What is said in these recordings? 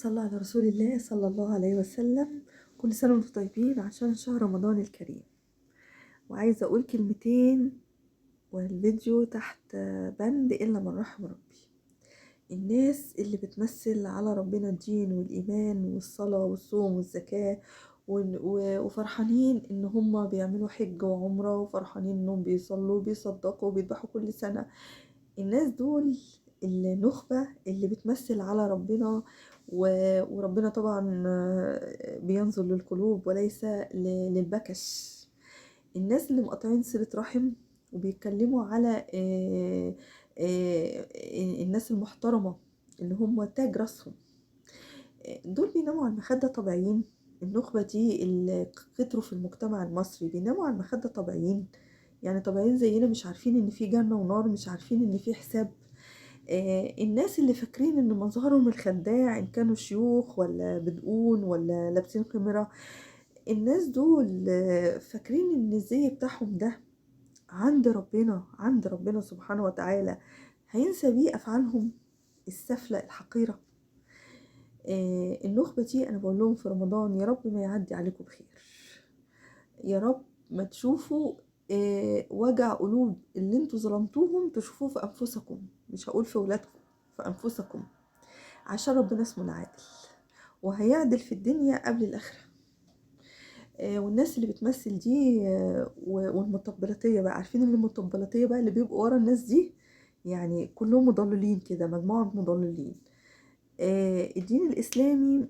صلى على رسول الله صلى الله عليه وسلم. كل سنة وانتم طيبين عشان شهر رمضان الكريم. وعايزة أقول كلمتين والفيديو تحت بند إلا من رحم ربي. الناس اللي بتمثل على ربنا الدين والإيمان والصلاة والصوم والزكاة وفرحانين إن هم بيعملوا حج وعمرة، وفرحانين إنهم بيصلوا وبيصدقوا وبيذبحوا كل سنة. الناس دول النخبة اللي بتمثل على ربنا، وربنا طبعا بينظر للقلوب وليس للبكش. الناس اللي مقطعين صلة رحم وبيتكلموا على الناس المحترمة اللي هم تاج راسهم، دول بيناموا على المخدة طبيعيين. النخبة دي اللي كتروا في المجتمع المصري بيناموا على المخدة طبيعيين، يعني طبيعيين زينا، مش عارفين ان في جنة ونار، مش عارفين ان في حساب. الناس اللي فاكرين ان مظهرهم الخداع، ان كانوا شيوخ ولا بدقون ولا لابسين خمرة، الناس دول فاكرين ان الزي بتاعهم ده عند ربنا سبحانه وتعالى هينسى بيه افعالهم السفلة الحقيرة. النخبة دي انا بقول لهم في رمضان يا رب ما يعدي عليكم بخير، يا رب ما تشوفوا وجع قلوب اللي انتوا ظلمتوهم تشوفوه في انفسكم، مش هقول في ولادكم، في انفسكم، عشان ربنا اسمه العادل وهيعدل في الدنيا قبل الاخره. والناس اللي بتمثل دي والمطبلاتيه بقى، عارفين اللي المطبلاتيه بقى اللي بيبقوا ورا الناس دي، يعني كلهم مضللين كده، مجموعه مضللين. الدين الاسلامي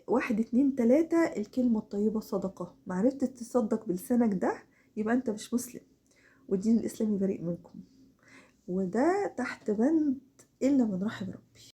1 2 3 الكلمة الطيبة صدقة. معرفتش تصدق بلسانك ده يبقى انت مش مسلم، والدين الاسلامي بريء منكم. وده تحت بند الا من رحم ربي.